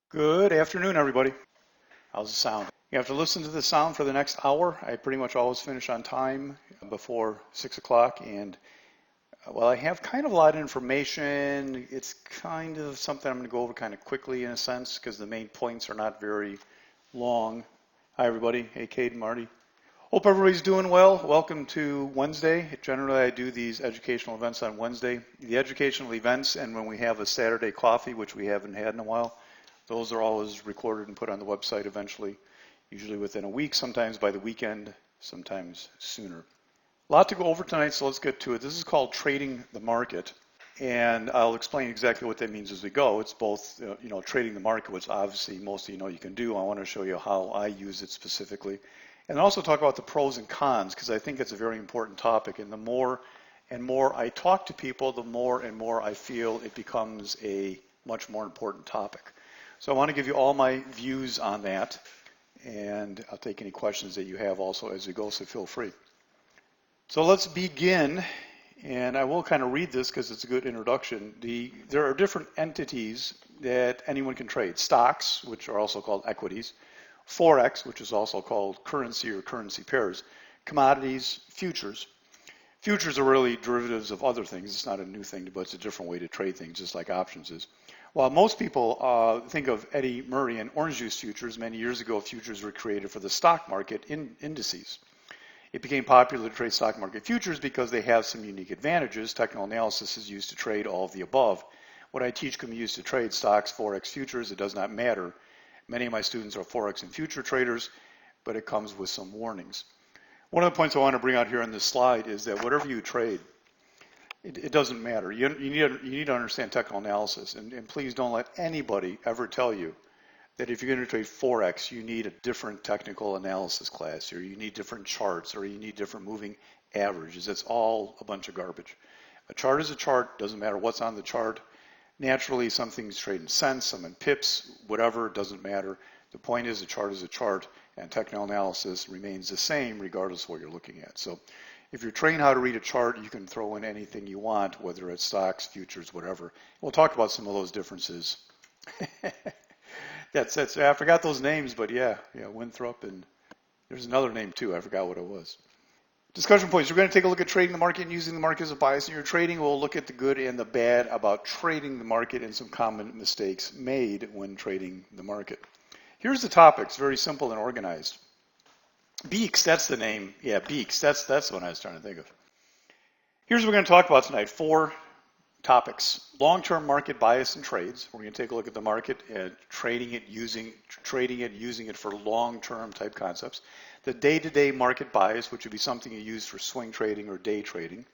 Good afternoon, everybody. How's the sound? You have to listen to the sound for the next hour. I pretty much always finish on time before 6 o'clock. And while I have kind of a lot of information, it's kind of something I'm going to go over kind of quickly in a sense because the main points are not very long. Hi, everybody. Hey, Kate and Marty. Hope everybody's doing well. Welcome to Wednesday. Generally, I do these educational events on Wednesday. The educational events, and when we have a Saturday coffee, which we haven't had in a while, those are always recorded and put on the website eventually, usually within a week, sometimes by the weekend, sometimes sooner. A lot to go over tonight, so let's get to it. This is called trading the market, and I'll explain exactly what that means as we go. It's both, trading the market, which obviously most of you know you can do. I want to show you how I use it specifically, and also talk about the pros and cons, because I think it's a very important topic, and the more and more I talk to people, the more and more I feel it becomes a much more important topic. So I want to give you all my views on that, and I'll take any questions that you have also as we go, so feel free. So let's begin, and I will kind of read this because it's a good introduction. There are different entities that anyone can trade. Stocks, which are also called equities, Forex, which is also called currency or currency pairs, commodities, futures. Futures are really derivatives of other things. It's not a new thing, but it's a different way to trade things, just like options is. While most people think of Eddy Murray and orange juice futures, many years ago futures were created for the stock market indices. It became popular to trade stock market futures because they have some unique advantages. Technical analysis is used to trade all of the above. What I teach can be used to trade stocks, Forex, futures. It does not matter. Many of my students are Forex and future traders, but it comes with some warnings. One of the points I want to bring out here on this slide is that whatever you trade, it doesn't matter. You need to understand technical analysis, and please don't let anybody ever tell you that if you're going to trade Forex, you need a different technical analysis class, or you need different charts, or you need different moving averages. It's all a bunch of garbage. A chart is a chart, doesn't matter what's on the chart. Naturally, some things trade in cents, some in pips, whatever, it doesn't matter. The point is a chart is a chart, and technical analysis remains the same regardless of what you're looking at. So if you're trained how to read a chart, you can throw in anything you want, whether it's stocks, futures, whatever. We'll talk about some of those differences. I forgot those names, but yeah, Winthrop, and there's another name too. I forgot what it was. Discussion points. We're going to take a look at trading the market and using the market as a bias in your trading. We'll look at the good and the bad about trading the market and some common mistakes made when trading the market. Here's the topics, very simple and organized. Beeks, that's the name. Yeah, Beeks, that's the one I was trying to think of. Here's what we're going to talk about tonight. 4 topics. Long-term market bias and trades. We're going to take a look at the market and trading it, using it for long-term type concepts. The day-to-day market bias, which would be something you use for swing trading or day trading.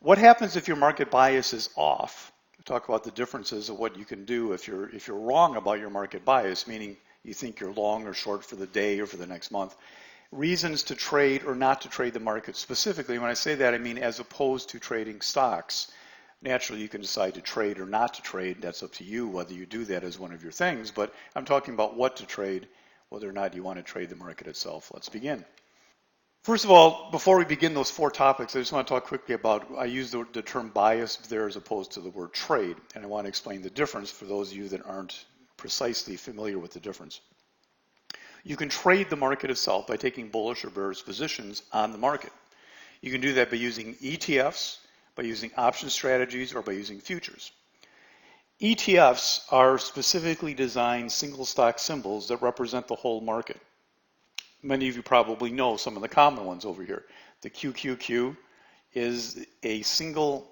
What happens if your market bias is off? We'll talk about the differences of what you can do if you're wrong about your market bias, meaning you think you're long or short for the day or for the next month. Reasons to trade or not to trade the market. Specifically, when I say that, I mean as opposed to trading stocks. Naturally, you can decide to trade or not to trade. That's up to you whether you do that as one of your things. But I'm talking about what to trade, whether or not you want to trade the market itself. Let's begin. First of all, before we begin those 4 topics, I just want to talk quickly about, I use the term bias there as opposed to the word trade. And I want to explain the difference for those of you that aren't precisely familiar with the difference. You can trade the market itself by taking bullish or bearish positions on the market. You can do that by using ETFs, by using option strategies, or by using futures. ETFs are specifically designed single stock symbols that represent the whole market. Many of you probably know some of the common ones over here. The QQQ is a single,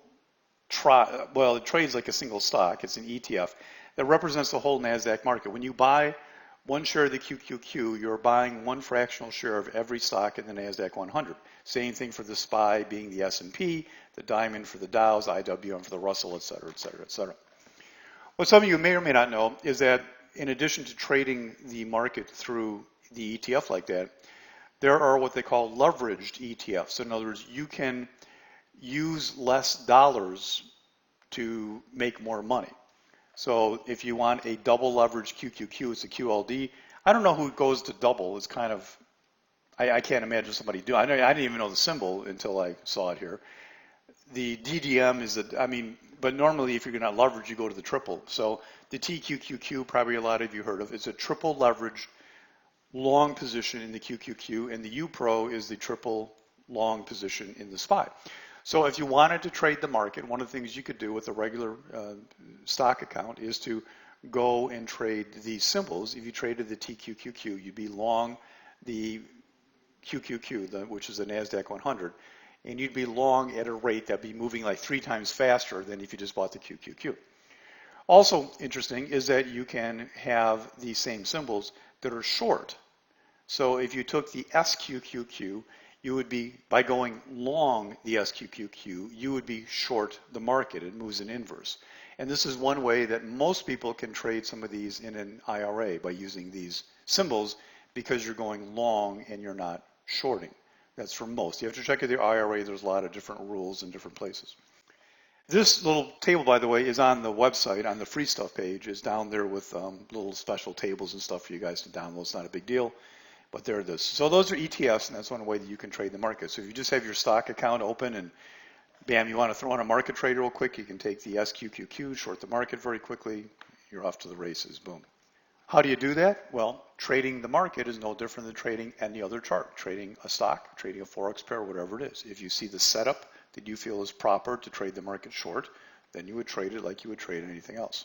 it trades like a single stock. It's an ETF that represents the whole NASDAQ market. When you buy 1 share of the QQQ, you're buying 1 fractional share of every stock in the NASDAQ 100. Same thing for the SPY being the S&P, the diamond for the Dows, IWM for the Russell, et cetera, et cetera, et cetera. What some of you may or may not know is that in addition to trading the market through the ETF like that, there are what they call leveraged ETFs. In other words, you can use less dollars to make more money. So if you want a double leveraged QQQ, it's a QLD. I don't know who goes to double. It's kind of, I can't imagine somebody doing. I didn't even know the symbol until I saw it here. The DDM is but normally if you're going to leverage, you go to the triple. So the TQQQ, probably a lot of you heard of, it's a triple leverage long position in the QQQ, and the U Pro is the triple long position in the SPY. So if you wanted to trade the market, one of the things you could do with a regular stock account is to go and trade these symbols. If you traded the TQQQ, you'd be long the QQQ, which is the NASDAQ 100, and you'd be long at a rate that'd be moving like 3 times faster than if you just bought the QQQ. Also interesting is that you can have these same symbols that are short. So if you took the SQQQ, you would be, by going long the SQQQ, you would be short the market. It moves in inverse. And this is one way that most people can trade some of these in an IRA, by using these symbols, because you're going long and you're not shorting. That's for most. You have to check with your IRA. There's a lot of different rules in different places. This little table, by the way, is on the website, on the free stuff page, is down there with little special tables and stuff for you guys to download. It's not a big deal, but there it is. So those are ETFs, and that's one way that you can trade the market. So if you just have your stock account open and bam, you want to throw in a market trade real quick, you can take the SQQQ, short the market very quickly, you're off to the races, boom. How do you do that? Well, trading the market is no different than trading any other chart, trading a stock, trading a Forex pair, whatever it is. If you see the setup that you feel is proper to trade the market short, then you would trade it like you would trade anything else.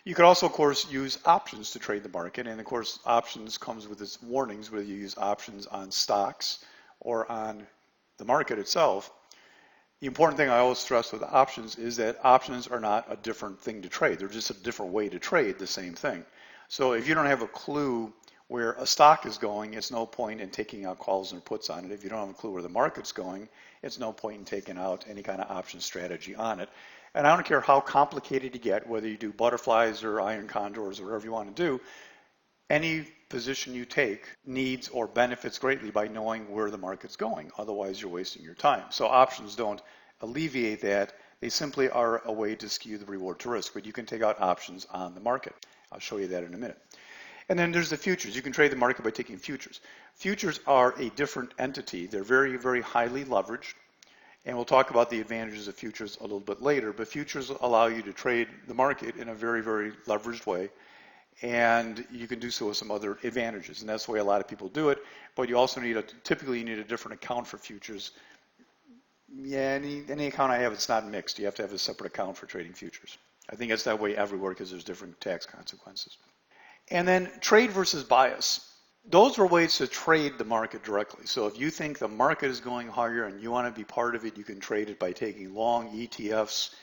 You could also, of course, use options to trade the market, and of course, options comes with its warnings, whether you use options on stocks or on the market itself. The important thing I always stress with options is that options are not a different thing to trade. They're just a different way to trade the same thing. So if you don't have a clue where a stock is going, it's no point in taking out calls and puts on it. If you don't have a clue where the market's going, it's no point in taking out any kind of option strategy on it. And I don't care how complicated you get, whether you do butterflies or iron condors or whatever you want to do, any position you take needs or benefits greatly by knowing where the market's going. Otherwise, you're wasting your time. So options don't alleviate that. They simply are a way to skew the reward to risk, but you can take out options on the market. I'll show you that in a minute. And then there's the futures. You can trade the market by taking futures. Futures are a different entity. They're very, very highly leveraged. And we'll talk about the advantages of futures a little bit later. But futures allow you to trade the market in a very, very leveraged way. And you can do so with some other advantages. And that's the way a lot of people do it. But you also typically you need a different account for futures. Yeah, any account I have, it's not mixed. You have to have a separate account for trading futures. I think it's that way everywhere because there's different tax consequences. And then trade versus bias. Those are ways to trade the market directly. So if you think the market is going higher and you want to be part of it, you can trade it by taking long ETFs,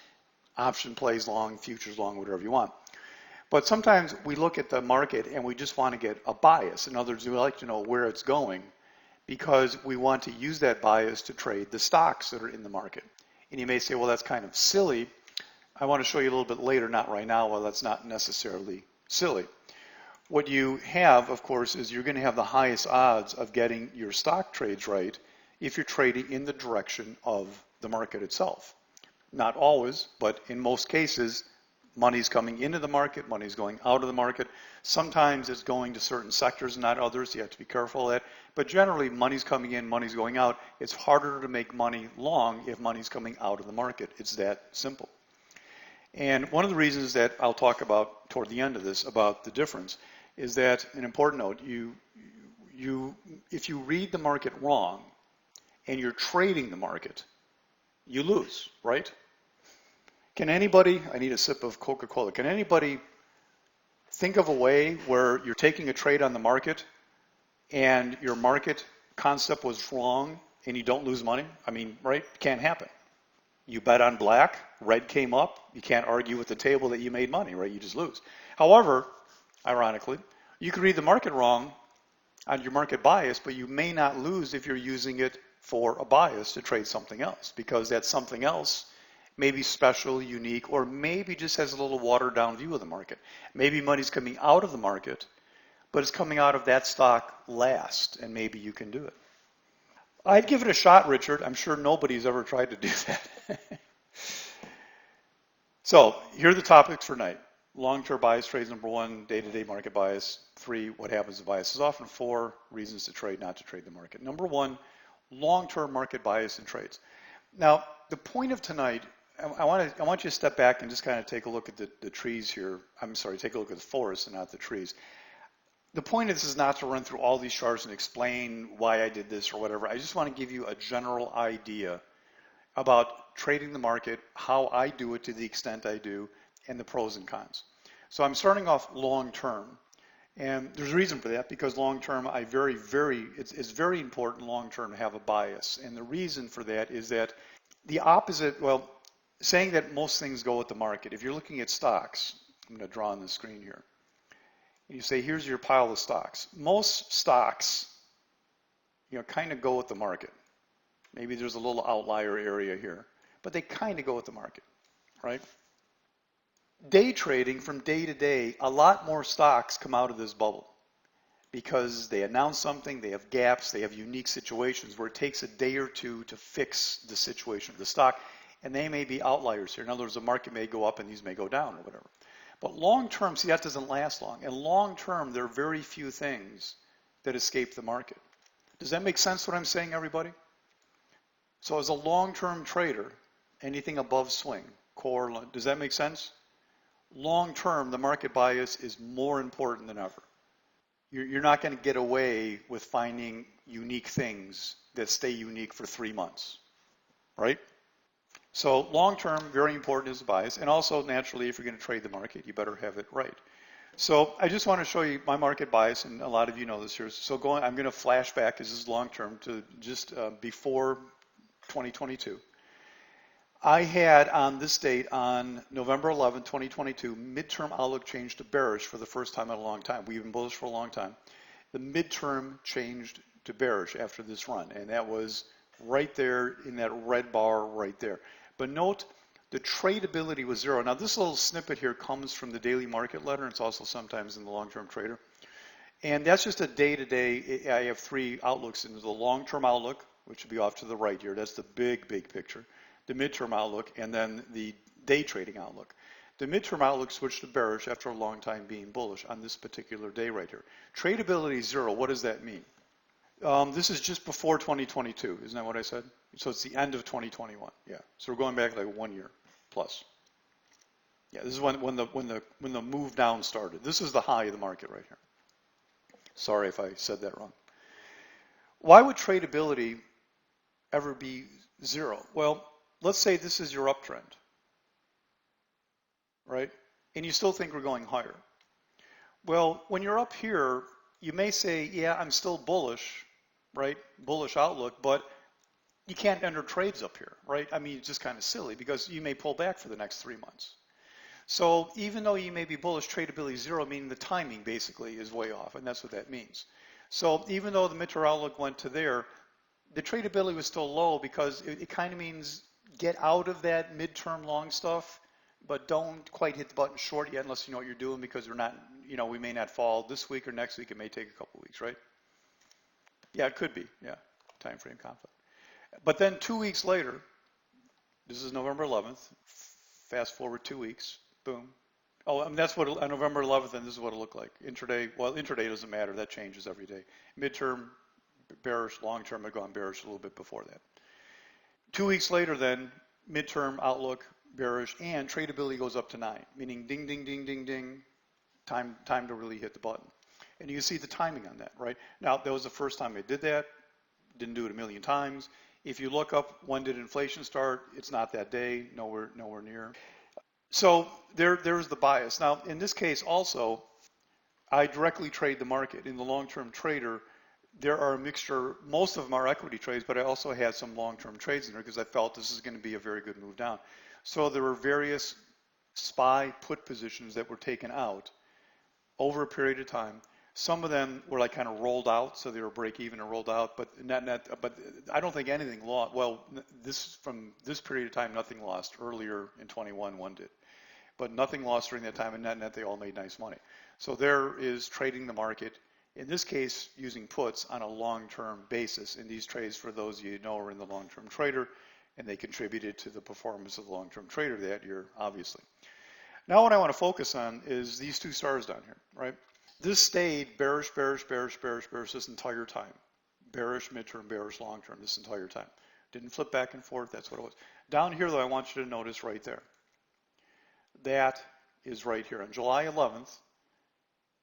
option plays long, futures long, whatever you want. But sometimes we look at the market and we just want to get a bias. In other words, we like to know where it's going because we want to use that bias to trade the stocks that are in the market. And you may say, well, that's kind of silly. I want to show you a little bit later, not right now, well, that's not necessarily silly. What you have, of course, is you're going to have the highest odds of getting your stock trades right if you're trading in the direction of the market itself. Not always, but in most cases, money's coming into the market, money's going out of the market. Sometimes it's going to certain sectors, not others. You have to be careful of that. But generally, money's coming in, money's going out. It's harder to make money long if money's coming out of the market. It's that simple. And one of the reasons that I'll talk about toward the end of this about the difference is that, an important note, if you read the market wrong and you're trading the market, you lose, right? Can anybody, I need a sip of Coca-Cola, can anybody think of a way where you're taking a trade on the market and your market concept was wrong and you don't lose money? I mean, right? Can't happen. You bet on black, red came up, you can't argue with the table that you made money, right? You just lose. However, ironically, you can read the market wrong on your market bias, but you may not lose if you're using it for a bias to trade something else, because that something else may be special, unique, or maybe just has a little watered down view of the market. Maybe money's coming out of the market, but it's coming out of that stock last, and maybe you can do it. I'd give it a shot, Richard. I'm sure nobody's ever tried to do that. So here are the topics for tonight. Long-term bias trades, number 1, day-to-day market bias. 3, what happens to bias is often. 4, reasons to trade, not to trade the market. Number 1, long-term market bias in trades. Now, the point of tonight, I want you to step back and just kind of take a look at the trees here. I'm sorry, take a look at the forest and not the trees. The point of this is not to run through all these charts and explain why I did this or whatever. I just want to give you a general idea about trading the market, how I do it to the extent I do, and the pros and cons. So I'm starting off long term. And there's a reason for that, because long term, it's very important long term to have a bias. And the reason for that is that the opposite, well, saying that most things go with the market. If you're looking at stocks, I'm going to draw on the screen here. You say, here's your pile of stocks. Most stocks, kind of go with the market. Maybe there's a little outlier area here, but they kind of go with the market, right? Day trading, from day to day, a lot more stocks come out of this bubble because they announce something, they have gaps, they have unique situations where it takes a day or two to fix the situation of the stock, and they may be outliers here. In other words, the market may go up and these may go down or whatever. But long term, see, that doesn't last long. And long term, there are very few things that escape the market. Does that make sense what I'm saying, everybody? So as a long-term trader, anything above swing, core, does that make sense? Long term, the market bias is more important than ever. You're not going to get away with finding unique things that stay unique for 3 months, right? So long term, very important is the bias. And also, naturally, if you're going to trade the market, you better have it right. So I just want to show you my market bias, and a lot of you know this here. So I'm going to flash back, because this is long term, to just before 2022. I had on this date, on November 11, 2022, midterm outlook changed to bearish for the first time in a long time. We've been bullish for a long time. The midterm changed to bearish after this run, and that was right there in that red bar right there. But note, the tradability was zero. Now this little snippet here comes from the daily market letter, and it's also sometimes in the long-term trader. And that's just a day-to-day. I have 3 outlooks into the long-term outlook, which would be off to the right here. That's the big picture. The midterm outlook, and then the day trading outlook. The midterm outlook switched to bearish after a long time being bullish on this particular day right here. Tradability 0, what does that mean? This is just before 2022, isn't that what I said? So it's the end of 2021, yeah. So we're going back like 1 year plus. Yeah, this is when the move down started. This is the high of the market right here. Sorry if I said that wrong. Why would tradability ever be 0? Well, let's say this is your uptrend, right? And you still think we're going higher. Well, when you're up here, you may say, yeah, I'm still bullish, right? Bullish outlook, but you can't enter trades up here, right? I mean, it's just kind of silly, because you may pull back for the next 3 months. So even though you may be bullish, tradability 0, meaning the timing basically is way off, and that's what that means. So even though the midterm outlook went to there, the tradability was still low, because it kind of means get out of that midterm long stuff, but don't quite hit the button short yet unless you know what you're doing, because we're not, we may not fall this week or next week. It may take a couple of weeks, right? Yeah, it could be. Yeah, time frame conflict. But then 2 weeks later, this is November 11th. Fast forward 2 weeks, boom. Oh, and that's what on November 11th, and this is what it looked like. Intraday, well, intraday doesn't matter. That changes every day. Midterm, bearish. Long term had gone bearish a little bit before that. 2 weeks later, then midterm outlook bearish, and tradability goes up to 9, meaning ding, ding, ding, ding, ding. Time to really hit the button. And you can see the timing on that, right? Now, that was the first time I did that. Didn't do it a million times. If you look up when did inflation start, it's not that day, nowhere near. So there's the bias. Now, in this case also, I directly trade the market. In the long-term trader, there are a mixture, most of them are equity trades, but I also had some long-term trades in there because I felt this is going to be a very good move down. So there were various SPY put positions that were taken out over a period of time. Some of them were like kind of rolled out, so they were break even and rolled out, but but I don't think anything lost. Well, from this period of time, nothing lost. Earlier in 21, one did, but nothing lost during that time, and net they all made nice money. So there is trading the market, in this case using puts on a long-term basis. And these trades, for those of you who know, are in the long-term trader, and they contributed to the performance of the long-term trader that year, obviously. Now what I want to focus on is these 2 stars down here, right? This stayed bearish, bearish, bearish, bearish, bearish this entire time. Bearish midterm, bearish long-term this entire time. Didn't flip back and forth, that's what it was. Down here though, I want you to notice right there. That is right here. On July 11th,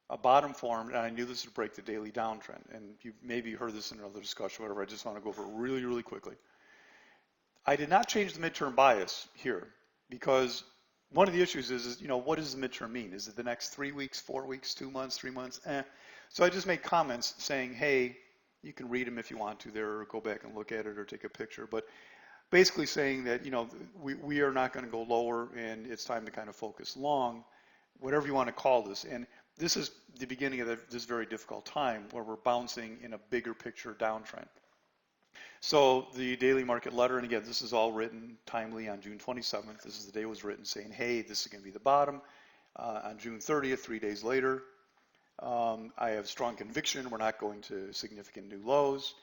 a bottom formed, and I knew this would break the daily downtrend. And you maybe heard this in another discussion, whatever. I just want to go over it really, really quickly. I did not change the midterm bias here because one of the issues is what does the midterm mean? Is it the next 3 weeks, 4 weeks, 2 months, 3 months? So I just made comments saying, hey, you can read them if you want to there, or go back and look at it, or take a picture. But basically saying that we are not going to go lower, and it's time to kind of focus long, whatever you want to call this. And this is the beginning of this very difficult time where we're bouncing in a bigger picture downtrend. So the daily market letter, and again, this is all written timely on June 27th. This is the day it was written, saying, hey, this is going to be the bottom. On June 30th, 3 days later, I have strong conviction we're not going to significant new lows.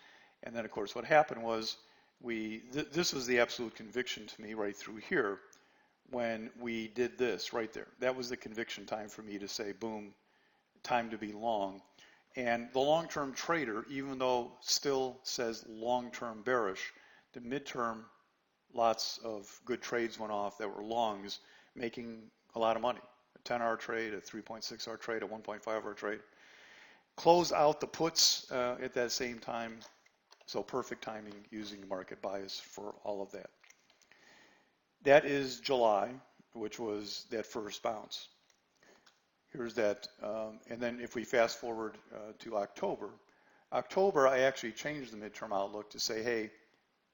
And then, of course, what happened was this was the absolute conviction to me right through here when we did this right there. That was the conviction time for me to say, boom, time to be long. And the long-term trader, even though still says long-term bearish, the midterm, lots of good trades went off that were longs, making a lot of money. A 10-hour trade, a 3.6-hour trade, a 1.5-hour trade. Close out the puts at that same time. So perfect timing using the market bias for all of that. That is July, which was that first bounce. Here's that, and then if we fast forward to October, I actually changed the midterm outlook to say, hey,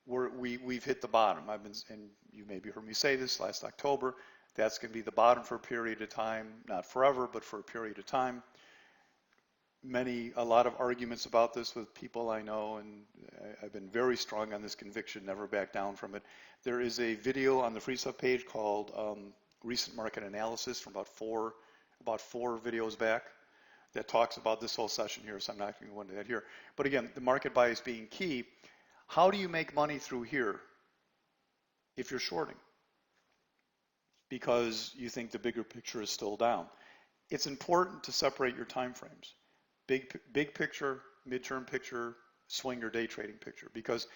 we've hit the bottom. And you maybe heard me say this last October, that's going to be the bottom for a period of time, not forever, but for a period of time. A lot of arguments about this with people I know, and I've been very strong on this conviction, never back down from it. There is a video on the free stuff page called Recent Market Analysis from about four videos back that talks about this whole session here, so I'm not going to go into that here. But again, the market bias being key, how do you make money through here if you're shorting? Because you think the bigger picture is still down. It's important to separate your time frames. Big picture, midterm picture, swing or day trading picture, because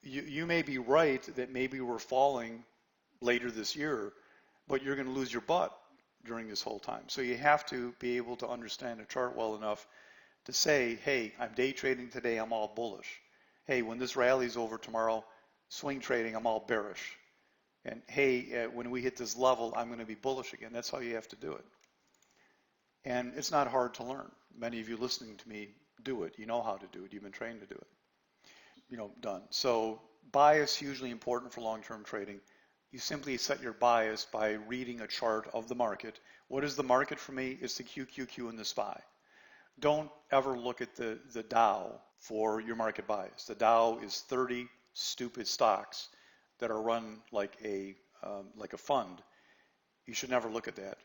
you may be right that maybe we're falling later this year, but you're going to lose your butt during this whole time. So you have to be able to understand the chart well enough to say, hey, I'm day trading today, I'm all bullish. Hey, when this rally's over tomorrow, swing trading, I'm all bearish. And hey, when we hit this level, I'm going to be bullish again. That's how you have to do it. And it's not hard to learn. Many of you listening to me do it. You know how to do it. You've been trained to do it. Done. So bias, hugely important for long-term trading. You simply set your bias by reading a chart of the market. What is the market for me? It's the QQQ and the SPY. Don't ever look at the Dow for your market bias. The Dow is 30 stupid stocks that are run like a fund. You should never look at that.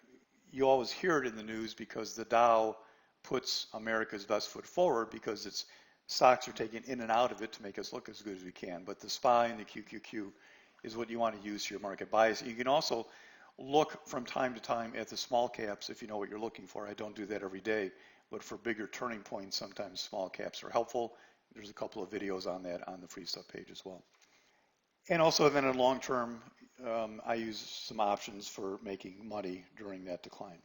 You always hear it in the news because the Dow puts America's best foot forward because its stocks are taken in and out of it to make us look as good as we can. But the SPY and the QQQ is what you want to use for your market bias. You can also look from time to time at the small caps if you know what you're looking for. I don't do that every day, but for bigger turning points, sometimes small caps are helpful. There's a couple of videos on that on the free stuff page as well. And also then in long term, I use some options for making money during that decline.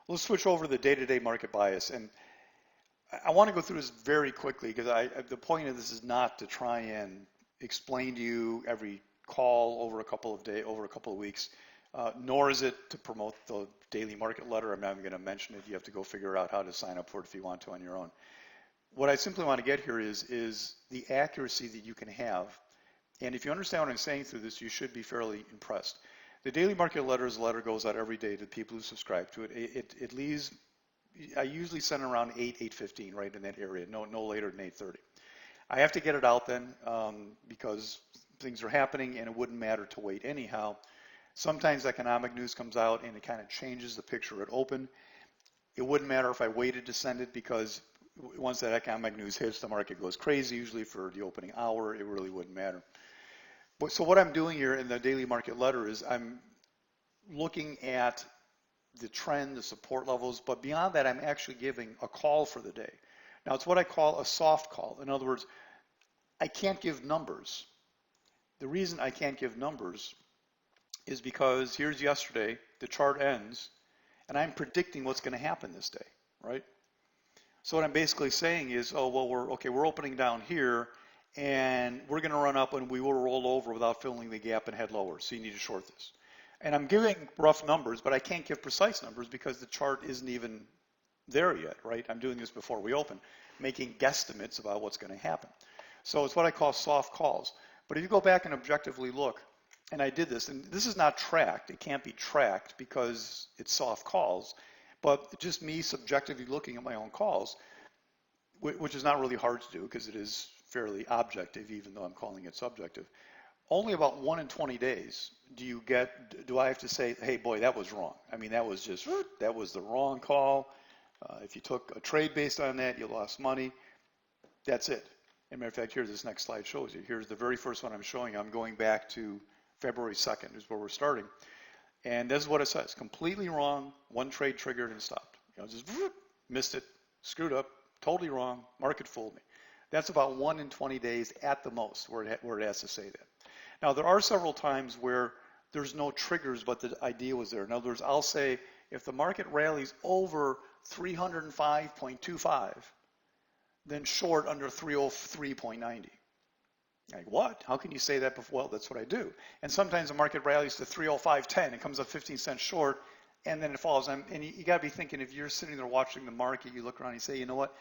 Let's switch over to the day-to-day market bias. And I want to go through this very quickly because the point of this is not to try and explain to you every call over a couple of weeks, nor is it to promote the daily market letter. I'm not even going to mention it. You have to go figure out how to sign up for it if you want to on your own. What I simply want to get here is the accuracy that you can have. And if you understand what I'm saying through this, you should be fairly impressed. The daily market letter goes out every day to the people who subscribe to it. It leaves, I usually send around 8:15, right in that area, no later than 8:30. I have to get it out then because things are happening and it wouldn't matter to wait anyhow. Sometimes economic news comes out and it kind of changes the picture at open. It wouldn't matter if I waited to send it because once that economic news hits, the market goes crazy. Usually for the opening hour, it really wouldn't matter. So what I'm doing here in the daily market letter is I'm looking at the trend, the support levels, but beyond that, I'm actually giving a call for the day. Now, it's what I call a soft call. In other words, I can't give numbers. The reason I can't give numbers is because here's yesterday, the chart ends, and I'm predicting what's going to happen this day, right? So what I'm basically saying is, oh, well, we're opening down here, and we're going to run up and we will roll over without filling the gap and head lower. So you need to short this. And I'm giving rough numbers, but I can't give precise numbers because the chart isn't even there yet, right? I'm doing this before we open, making guesstimates about what's going to happen. So it's what I call soft calls. But if you go back and objectively look, and I did this, and this is not tracked. It can't be tracked because it's soft calls. But just me subjectively looking at my own calls, which is not really hard to do because it is fairly objective, even though I'm calling it subjective. Only about 1 in 20 days do I have to say, hey, boy, that was wrong. I mean, that was the wrong call. If you took a trade based on that, you lost money. That's it. As a matter of fact, here, this next slide shows you. Here's the very first one I'm showing you. I'm going back to February 2nd is where we're starting. And this is what it says. Completely wrong, one trade triggered and stopped. Just missed it, screwed up, totally wrong, market fooled me. That's about 1 in 20 days at the most where it has to say that. Now, there are several times where there's no triggers, but the idea was there. In other words, I'll say if the market rallies over 305.25, then short under 303.90. Like, what? How can you say that before? Well, that's what I do. And sometimes the market rallies to 305.10, it comes up 15 cents short, and then it falls. And you got to be thinking, if you're sitting there watching the market, you look around and you say, you know what?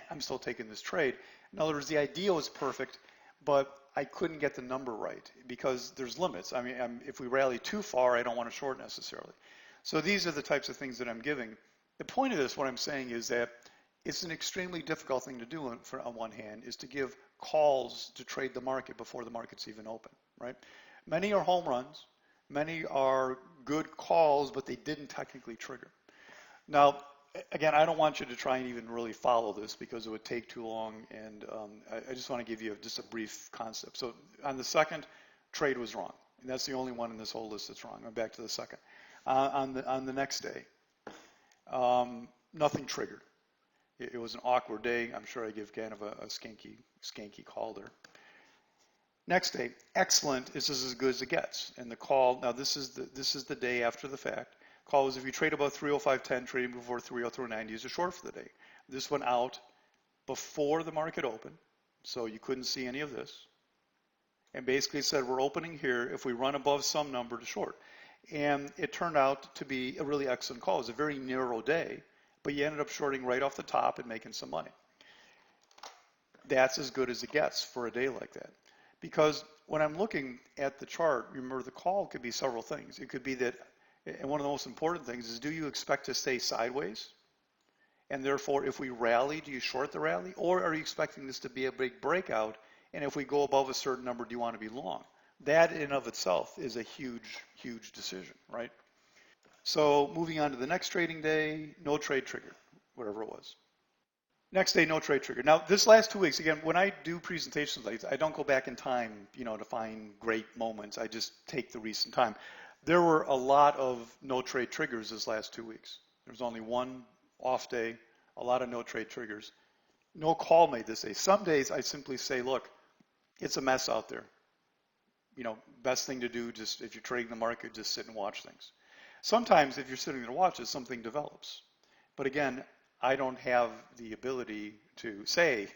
I'm still taking this trade. In other words, the idea was perfect, but I couldn't get the number right because there's limits. I mean, if we rally too far, I don't want to short necessarily. So these are the types of things that I'm giving. The point of this, what I'm saying is that it's an extremely difficult thing to do on one hand, is to give calls to trade the market before the market's even open, right? Many are home runs. Many are good calls, but they didn't technically trigger. Now, again, I don't want you to try and even really follow this because it would take too long, and I just want to give you just a brief concept. So on the second, trade was wrong, and that's the only one in this whole list that's wrong. I'm back to the second. On the next day, nothing triggered. It was an awkward day. I'm sure I give kind of a skanky call there. Next day, excellent is as good as it gets. And the call, now this is the day after the fact. Call was if you trade above 305.10, trading before 303.90 is a short for the day. This went out before the market opened, so you couldn't see any of this. And basically said we're opening here if we run above some number to short. And it turned out to be a really excellent call. It was a very narrow day, but you ended up shorting right off the top and making some money. That's as good as it gets for a day like that. Because when I'm looking at the chart, remember the call could be several things. It could be that, and one of the most important things is, do you expect to stay sideways? And therefore, if we rally, do you short the rally? Or are you expecting this to be a big breakout? And if we go above a certain number, do you want to be long? That in and of itself is a huge, huge decision, right? So moving on to the next trading day, no trade triggered, whatever it was. Next day, no trade triggered. Now, this last 2 weeks, again, when I do presentations like this, I don't go back in time, to find great moments. I just take the recent time. There were a lot of no trade triggers this last 2 weeks. There was only one off day, a lot of no trade triggers. No call made this day. Some days I simply say, look, it's a mess out there. Best thing to do, just if you're trading the market, just sit and watch things. Sometimes if you're sitting there to watch it, something develops. But again, I don't have the ability to say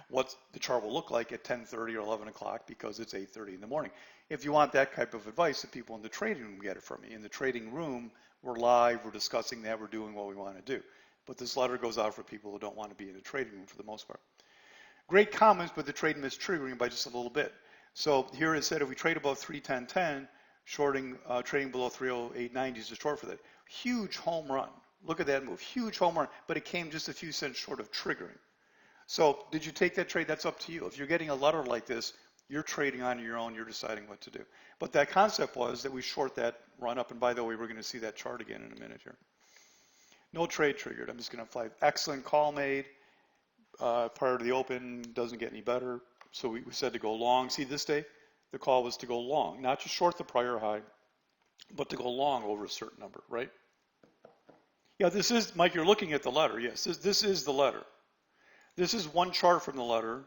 what the chart will look like at 10:30 or 11 o'clock because it's 8:30 in the morning. If you want that type of advice, the people in the trading room get it from me. In the trading room, we're live, we're discussing that, we're doing what we want to do. But this letter goes out for people who don't want to be in the trading room for the most part. Great comments, but the trade missed triggering by just a little bit. So here it said if we trade above 310.10, trading below 308.90 is a short for that. Huge home run. Look at that move. Huge home run, but it came just a few cents short of triggering. So did you take that trade? That's up to you. If you're getting a letter like this, you're trading on your own. You're deciding what to do. But that concept was that we short that run up. And by the way, we're going to see that chart again in a minute here. No trade triggered. I'm just going to apply excellent call made prior to the open. Doesn't get any better. So we said to go long. See, this day, the call was to go long, not to short the prior high, but to go long over a certain number, right? Yeah, this is, Mike, you're looking at the letter. Yes, this is the letter. This is one chart from the letter.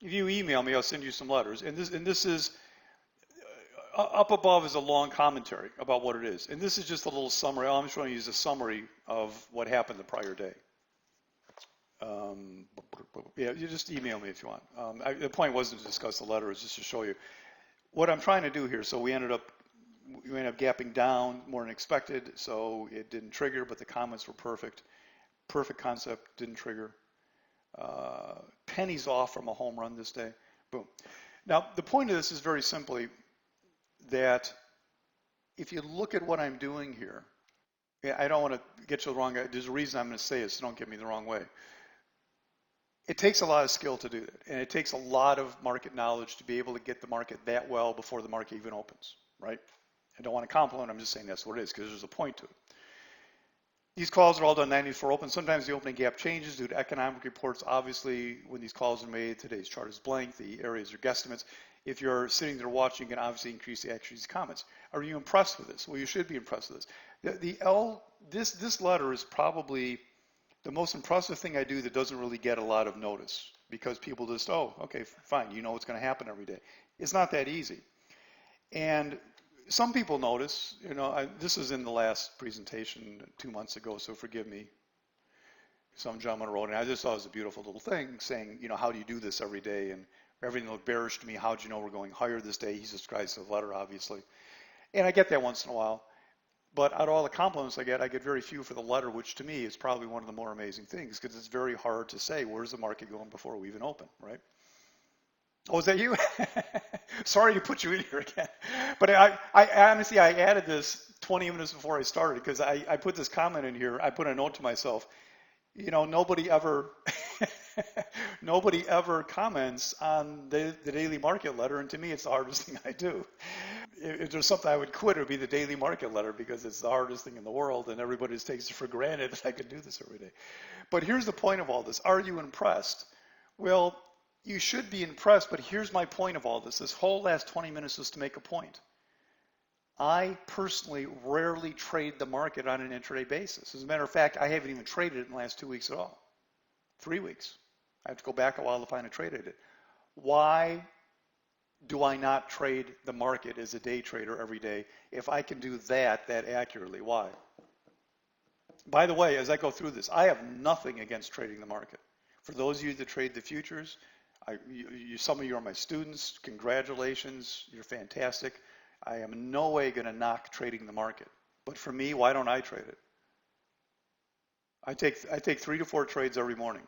If you email me, I'll send you some letters. And this is up above is a long commentary about what it is. And this is just a little summary. I'm just going to use a summary of what happened the prior day. Yeah, you just email me if you want. The point wasn't to discuss the letter, it was just to show you what I'm trying to do here. So we ended up gapping down more than expected, so it didn't trigger, but the comments were perfect. Perfect concept, didn't trigger. Pennies off from a home run this day. Boom. Now, the point of this is very simply that if you look at what I'm doing here, I don't want to get you the wrong, there's a reason I'm going to say it, so don't get me the wrong way. It takes a lot of skill to do that, and it takes a lot of market knowledge to be able to get the market that well before the market even opens, right? I don't want to compliment, I'm just saying that's what it is, because there's a point to it. These calls are all done 90 before open. Sometimes the opening gap changes due to economic reports. Obviously, when these calls are made, today's chart is blank. The areas are guesstimates. If you're sitting there watching, you can obviously increase the accuracy comments. Are you impressed with this? Well, you should be impressed with this. This letter is probably the most impressive thing I do that doesn't really get a lot of notice, because people just, oh, okay, fine, you know what's going to happen every day. It's not that easy. And some people notice, this is in the last presentation 2 months ago, so forgive me. Some gentleman wrote, and I just thought it was a beautiful little thing saying, how do you do this every day? And everything looked bearish to me. How'd you know we're going higher this day? He subscribes to the letter, obviously. And I get that once in a while. But out of all the compliments I get very few for the letter, which to me is probably one of the more amazing things, because it's very hard to say, where's the market going before we even open, right? Oh, is that you? Sorry to put you in here again. But I honestly, I added this 20 minutes before I started, because I put this comment in here. I put a note to myself, nobody ever comments on the daily market letter, and to me it's the hardest thing I do. If there's something I would quit, it would be the daily market letter, because it's the hardest thing in the world, and everybody just takes it for granted that I could do this every day. But here's the point of all this. Are you impressed? Well, you should be impressed, but here's my point of all this. This whole last 20 minutes is to make a point. I personally rarely trade the market on an intraday basis. As a matter of fact, I haven't even traded it in the last 2 weeks at all. 3 weeks. I have to go back a while to find a trade I did. Why do I not trade the market as a day trader every day if I can do that accurately? Why? By the way, as I go through this, I have nothing against trading the market. For those of you that trade the futures, some of you are my students. Congratulations, you're fantastic. I am in no way going to knock trading the market. But for me, why don't I trade it? I take 3 to 4 trades every morning.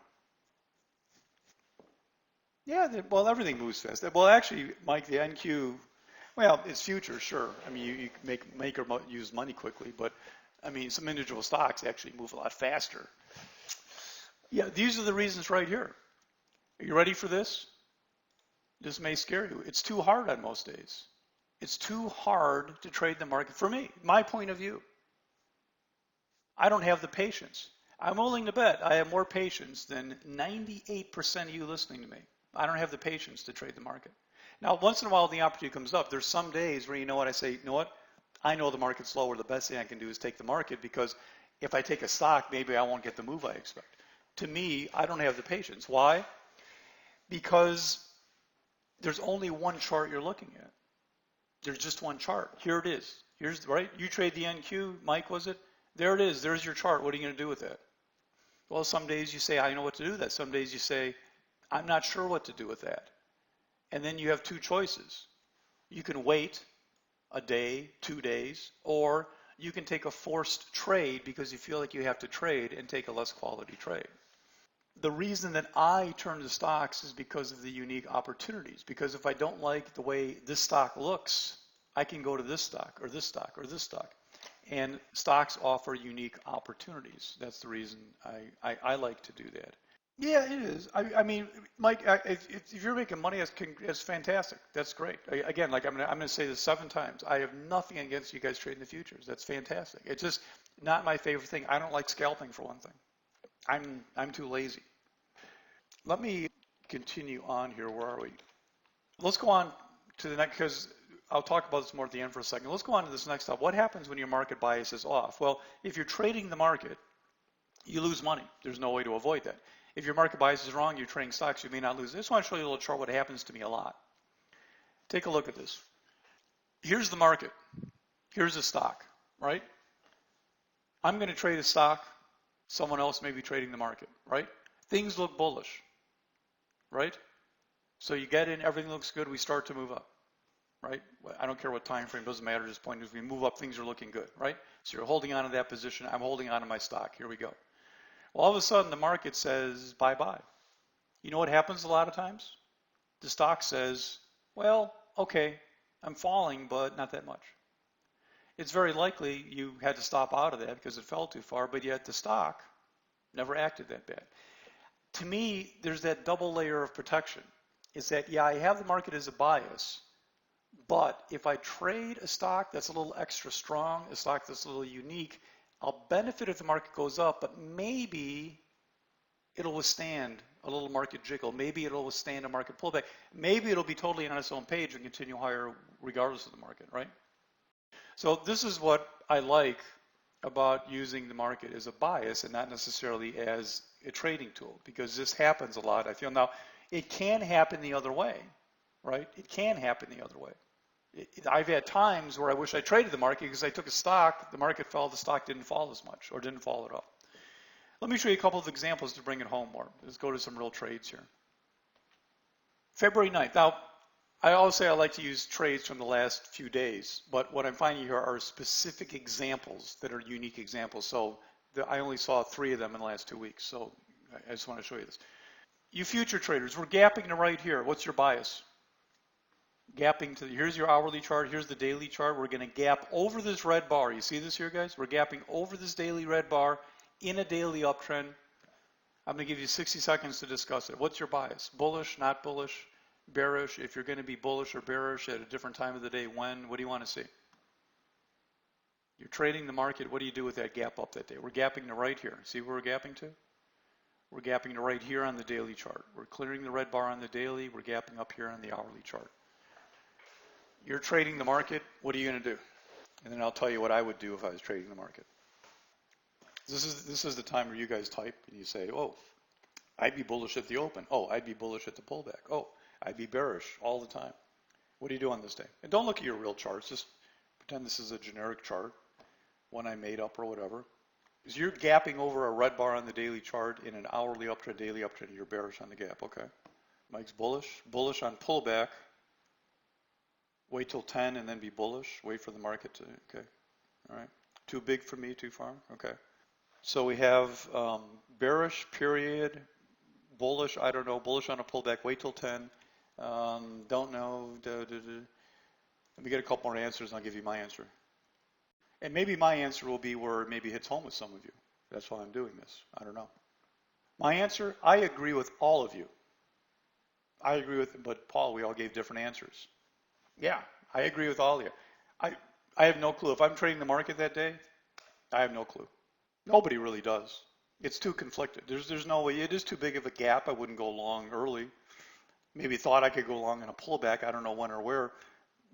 Yeah, well, everything moves fast. Well, actually, Mike, the NQ, well, it's futures, sure. I mean, you make or use money quickly, but I mean, some individual stocks actually move a lot faster. Yeah, these are the reasons right here. Are you ready for this? This may scare you. It's too hard on most days. It's too hard to trade the market. For me, my point of view, I don't have the patience. I'm willing to bet I have more patience than 98% of you listening to me. I don't have the patience to trade the market. Now, once in a while, the opportunity comes up. There's some days where I say, you know what? I know the market's lower. The best thing I can do is take the market, because if I take a stock, maybe I won't get the move I expect. To me, I don't have the patience. Why? Because there's only one chart you're looking at. There's just one chart. Here it is. Here's right. You trade the NQ, Mike, was it? There it is. There's your chart. What are you going to do with that? Well, some days you say, I know what to do with that. Some days you say, I'm not sure what to do with that. And then you have 2 choices. You can wait a day, 2 days, or you can take a forced trade because you feel like you have to trade and take a less quality trade. The reason that I turn to stocks is because of the unique opportunities. Because if I don't like the way this stock looks, I can go to this stock or this stock or this stock. And stocks offer unique opportunities. That's the reason I like to do that. Yeah, it is. I mean, Mike, if you're making money, that's fantastic. That's great. Again, like I'm going to say this 7 times. I have nothing against you guys trading the futures. That's fantastic. It's just not my favorite thing. I don't like scalping, for one thing. I'm too lazy. Let me continue on here. Where are we? Let's go on to the next, because I'll talk about this more at the end for a second. Let's go on to this next step. What happens when your market bias is off? Well, if you're trading the market, you lose money. There's no way to avoid that. If your market bias is wrong, you're trading stocks, you may not lose. I just want to show you a little chart what happens to me a lot. Take a look at this. Here's the market. Here's a stock, right? I'm going to trade a stock. Someone else may be trading the market, right? Things look bullish, right? So you get in, everything looks good, we start to move up, right? I don't care what time frame, doesn't matter, just point is we move up, things are looking good, right? So you're holding on to that position, I'm holding on to my stock, here we go. Well, all of a sudden the market says bye-bye. You know what happens a lot of times? The stock says, well, okay, I'm falling, but not that much. It's very likely you had to stop out of that because it fell too far, but yet the stock never acted that bad. To me, there's that double layer of protection. Is that, yeah, I have the market as a bias, but if I trade a stock that's a little extra strong, a stock that's a little unique, I'll benefit if the market goes up, but maybe it'll withstand a little market jiggle. Maybe it'll withstand a market pullback. Maybe it'll be totally on its own page and continue higher regardless of the market, right? So this is what I like about using the market as a bias and not necessarily as a trading tool, because this happens a lot. I feel now it can happen the other way, right? It can happen the other way. I've had times where I wish I traded the market because I took a stock, the market fell, the stock didn't fall as much or didn't fall at all. Let me show you a couple of examples to bring it home more. Let's go to some real trades here. February 9th. Now, I always say I like to use trades from the last few days, but what I'm finding here are specific examples that are unique examples. So I only saw 3 of them in the last 2 weeks, so I just want to show you this. You future traders, we're gapping to right here. What's your bias? Gapping to, here's your hourly chart, here's the daily chart. We're going to gap over this red bar. You see this here, guys? We're gapping over this daily red bar in a daily uptrend. I'm going to give you 60 seconds to discuss it. What's your bias? Bullish, not bullish, bearish? If you're going to be bullish or bearish at a different time of the day, when? What do you want to see? You're trading the market. What do you do with that gap up that day? We're gapping to right here. See where we're gapping to? We're gapping to right here on the daily chart. We're clearing the red bar on the daily. We're gapping up here on the hourly chart. You're trading the market. What are you going to do? And then I'll tell you what I would do if I was trading the market. This is the time where you guys type and you say, oh, I'd be bullish at the open. Oh, I'd be bullish at the pullback. Oh, I'd be bearish all the time. What do you do on this day? And don't look at your real charts. Just pretend this is a generic chart, one I made up or whatever. Because you're gapping over a red bar on the daily chart in an hourly uptrend, daily uptrend, you're bearish on the gap. Okay. Mike's bullish on pullback. Wait till 10 and then be bullish. Wait for the market to, okay. All right. Too big for me, too far? Okay. So we have bearish period, bullish, I don't know, bullish on a pullback, wait till 10, don't know, Let me get a couple more answers and I'll give you my answer. And maybe my answer will be where it maybe hits home with some of you. That's why I'm doing this. I don't know. My answer, I agree with all of you. I agree with, but Paul, we all gave different answers. Yeah, I agree with all of you. I have no clue. If I'm trading the market that day, I have no clue. Nobody really does. It's too conflicted. There's no way. It is too big of a gap. I wouldn't go long early. Maybe thought I could go long in a pullback. I don't know when or where.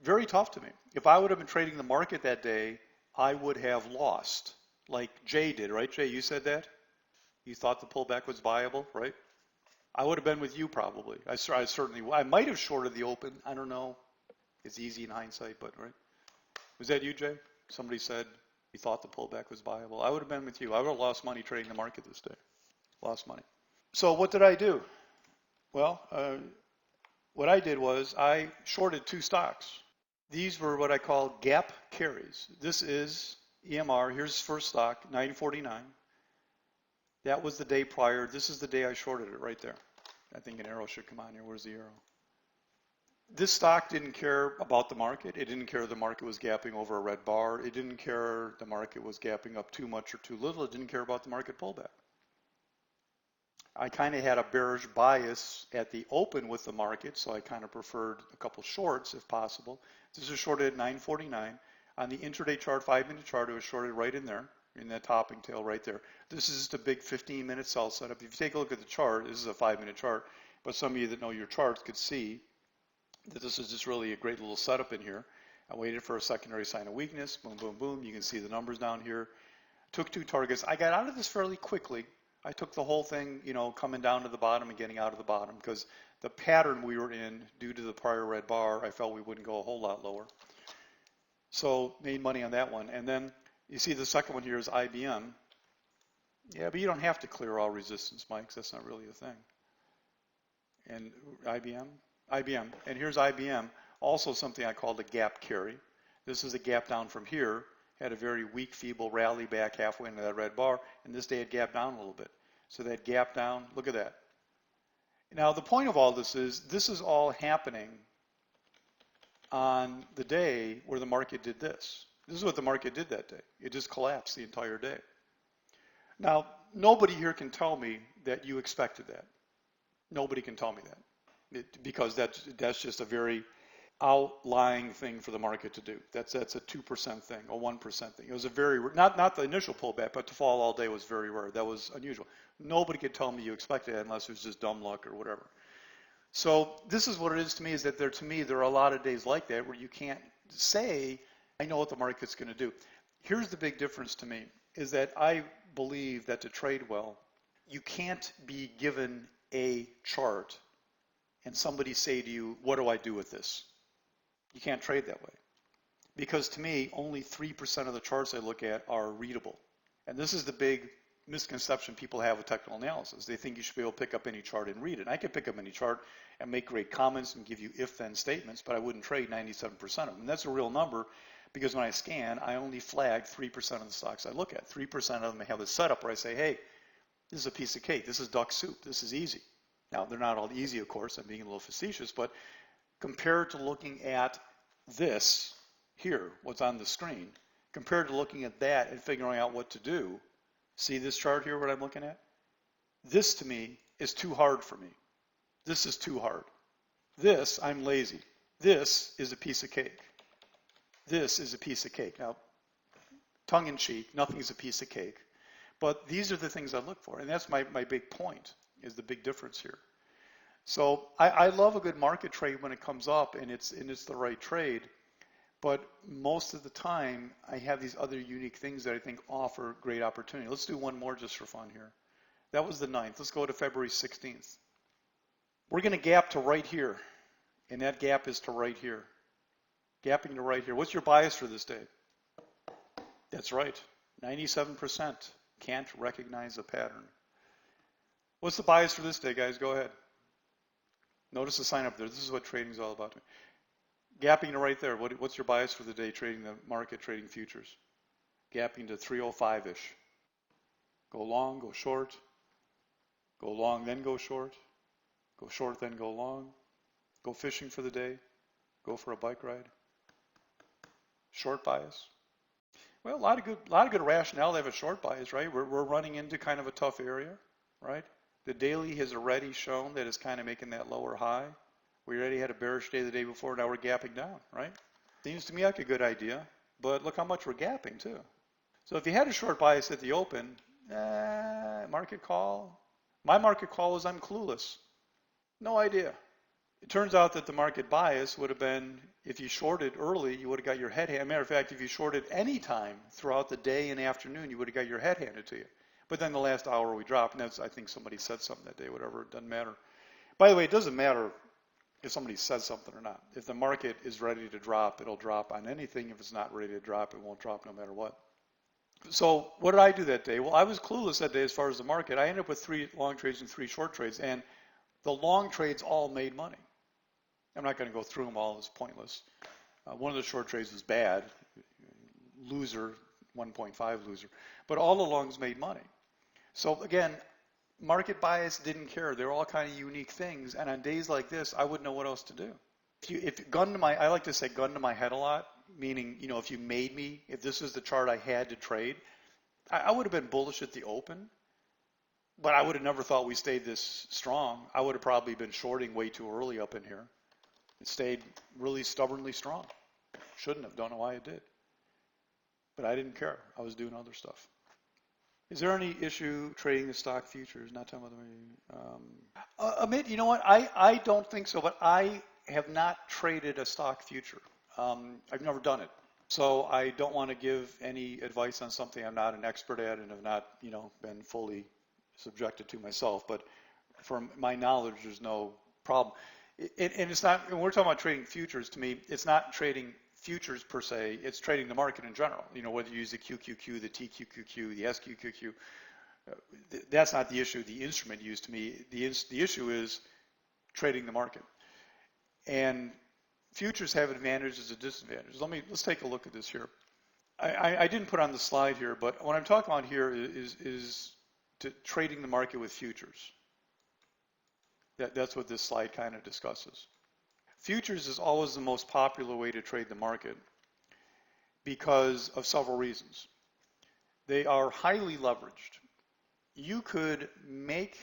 Very tough to me. If I would have been trading the market that day, I would have lost, like Jay did, right? Jay, you said that? You thought the pullback was viable, right? I would have been with you probably. I might have shorted the open. I don't know. It's easy in hindsight, but right? Was that you, Jay? Somebody said you thought the pullback was viable. I would have been with you. I would have lost money trading the market this day. Lost money. So what did I do? Well, what I did was I shorted 2 stocks. These were what I call gap carries. This is EMR. Here's first stock, 949. That was the day prior. This is the day I shorted it right there. I think an arrow should come on here. Where's the arrow? This stock didn't care about the market. It didn't care the market was gapping over a red bar. It didn't care the market was gapping up too much or too little. It didn't care about the market pullback. I kind of had a bearish bias at the open with the market, so I kind of preferred a couple shorts if possible. This is shorted at 949. On the intraday chart, 5-minute chart, it was shorted right in there, in that topping tail right there. This is just a big 15-minute sell setup. If you take a look at the chart, this is a 5-minute chart, but some of you that know your charts could see that this is just really a great little setup in here. I waited for a secondary sign of weakness. Boom, boom, boom. You can see the numbers down here. Took 2 targets. I got out of this fairly quickly. I took the whole thing, coming down to the bottom and getting out of the bottom because the pattern we were in, due to the prior red bar, I felt we wouldn't go a whole lot lower. So made money on that one. And then you see the second one here is IBM. Yeah, but you don't have to clear all resistance, Mike, 'cause that's not really a thing. And IBM. And here's IBM, also something I called a gap carry. This is a gap down from here, had a very weak, feeble rally back halfway into that red bar, and this day it gapped down a little bit. So that gap down, look at that. Now the point of all this is all happening on the day where the market did this. This is what the market did that day. It just collapsed the entire day. Now, nobody here can tell me that you expected that. Nobody can tell me that because that's just a very outlying thing for the market to do. That's a 2% thing, a 1% thing. It was a very, not the initial pullback, but to fall all day was very rare. That was unusual. Nobody could tell me you expected it unless it was just dumb luck or whatever. So this is what it is to me, is that there are a lot of days like that where you can't say, I know what the market's going to do. Here's the big difference to me, is that I believe that to trade well, you can't be given a chart and somebody say to you, what do I do with this? You can't trade that way. Because to me, only 3% of the charts I look at are readable. And this is the big misconception people have with technical analysis. They think you should be able to pick up any chart and read it. I could pick up any chart and make great comments and give you if-then statements, but I wouldn't trade 97% of them. And that's a real number because when I scan, I only flag 3% of the stocks I look at. 3% of them have a setup where I say, hey, this is a piece of cake. This is duck soup. This is easy. Now, they're not all easy, of course. I'm being a little facetious, but compared to looking at this here, what's on the screen, compared to looking at that and figuring out what to do, see this chart here, what I'm looking at? This, to me, is too hard for me. This is too hard. This, I'm lazy. This is a piece of cake. This is a piece of cake. Now, tongue in cheek, nothing's a piece of cake. But these are the things I look for. And that's my big point, is the big difference here. So I love a good market trade when it comes up and it's the right trade. But most of the time, I have these other unique things that I think offer great opportunity. Let's do one more just for fun here. That was the 9th. Let's go to February 16th. We're going to gap to right here. And that gap is to right here. Gapping to right here. What's your bias for this day? That's right. 97% can't recognize a pattern. What's the bias for this day, guys? Go ahead. Notice the sign up there. This is what trading is all about. Gapping to right there. What's your bias for the day trading the market, trading futures? Gapping to 305-ish. Go long, go short. Go long, then go short. Go short, then go long. Go fishing for the day. Go for a bike ride. Short bias. Well, a lot of good rationale to have a short bias, right? We're running into kind of a tough area, right? The daily has already shown that it's kind of making that lower high. We already had a bearish day the day before. Now we're gapping down, right? Seems to me like a good idea, but look how much we're gapping too. So if you had a short bias at the open, market call. My market call was I'm clueless. No idea. It turns out that the market bias would have been, if you shorted early, you would have got your head handed. Matter of fact, if you shorted any time throughout the day and afternoon, you would have got your head handed to you. But then the last hour we dropped, and that's, I think somebody said something that day, whatever, it doesn't matter. By the way, it doesn't matter if somebody says something or not. If the market is ready to drop, it'll drop on anything. If it's not ready to drop, it won't drop no matter what. So what did I do that day? Well, I was clueless that day as far as the market. I ended up with 3 long trades and 3 short trades, and the long trades all made money. I'm not going to go through them all, it's pointless. One of the short trades was bad, loser, 1.5 loser, but all the longs made money. So again, market bias didn't care. They're all kind of unique things, and on days like this, I wouldn't know what else to do. I like to say gun to my head a lot, meaning, if you made me, if this is the chart I had to trade, I would have been bullish at the open, but I would have never thought we stayed this strong. I would have probably been shorting way too early up in here. It stayed really stubbornly strong. Shouldn't have. Don't know why it did. But I didn't care. I was doing other stuff. Is there any issue trading the stock futures? Not talking about the Amit, you know what? I don't think so, but I have not traded a stock future. I've never done it. So I don't want to give any advice on something I'm not an expert at and have not, been fully subjected to myself, but from my knowledge, there's no problem. And it's not, when we're talking about trading futures, to me, it's not trading futures per se, it's trading the market in general. Whether you use the QQQ, the TQQQ, the SQQQ, that's not the issue, the instrument used to me. The issue is trading the market. And futures have advantages and disadvantages. Let's take a look at this here. I didn't put on the slide here, but what I'm talking about here is trading the market with futures. That's what this slide kind of discusses. Futures is always the most popular way to trade the market because of several reasons. They are highly leveraged. You could make,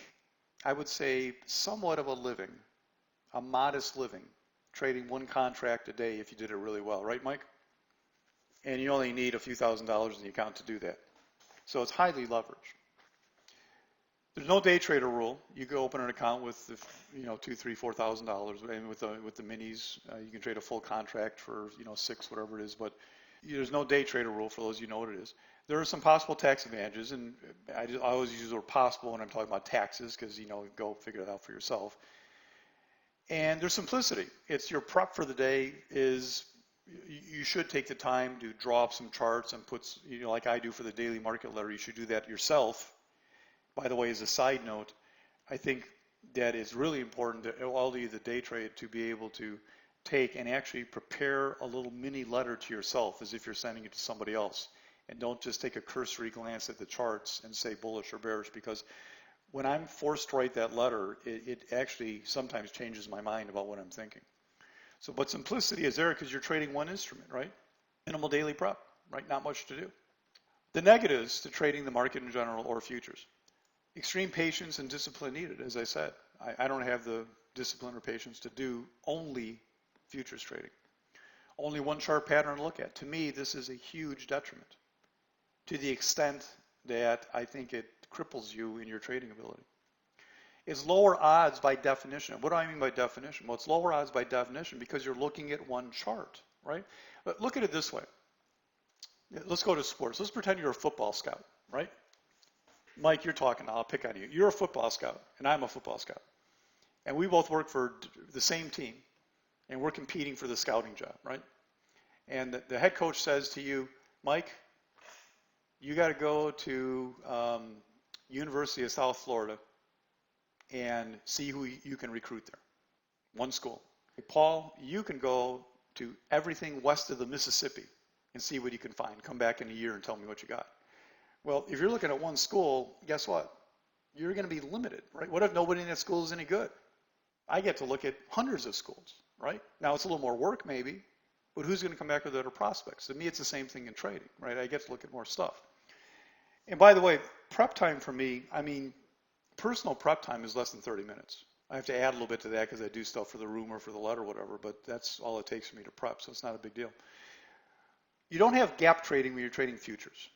I would say, somewhat of a living, a modest living, trading one contract a day if you did it really well, right, Mike? And you only need a few $1,000s in the account to do that. So it's highly leveraged. There's no day trader rule. You can open an account with $2,000, $3,000, $4,000, and with the minis, you can trade a full contract for six, whatever it is. But there's no day trader rule for those know what it is. There are some possible tax advantages, and I always use the word possible when I'm talking about taxes because go figure it out for yourself. And there's simplicity. It's your prep for the day is you should take the time to draw up some charts and put like I do for the daily market letter. You should do that yourself. By the way, as a side note, I think that it's really important to all of you that day trade to be able to take and actually prepare a little mini letter to yourself as if you're sending it to somebody else. And don't just take a cursory glance at the charts and say bullish or bearish, because when I'm forced to write that letter, it actually sometimes changes my mind about what I'm thinking. So, but simplicity is there because you're trading one instrument, right? Minimal daily prep, right? Not much to do. The negatives to trading the market in general or futures. Extreme patience and discipline needed, as I said. I don't have the discipline or patience to do only futures trading. Only one chart pattern to look at. To me, this is a huge detriment to the extent that I think it cripples you in your trading ability. It's lower odds by definition. What do I mean by definition? Well, it's lower odds by definition because you're looking at one chart, right? But look at it this way. Let's go to sports. Let's pretend you're a football scout, right? Mike, you're talking now. I'll pick on you. You're a football scout, and I'm a football scout. And we both work for the same team, and we're competing for the scouting job, right? And the head coach says to you, Mike, you got to go to University of South Florida and see who you can recruit there. One school. Paul, you can go to everything west of the Mississippi and see what you can find. Come back in a year and tell me what you got. Well, if you're looking at one school, guess what? You're going to be limited, right? What if nobody in that school is any good? I get to look at hundreds of schools, right? Now it's a little more work maybe, but who's going to come back with better prospects? To me, it's the same thing in trading, right? I get to look at more stuff. And by the way, prep time for me, personal prep time is less than 30 minutes. I have to add a little bit to that because I do stuff for the room or for the letter or whatever, but that's all it takes for me to prep, so it's not a big deal. You don't have gap trading when you're trading futures.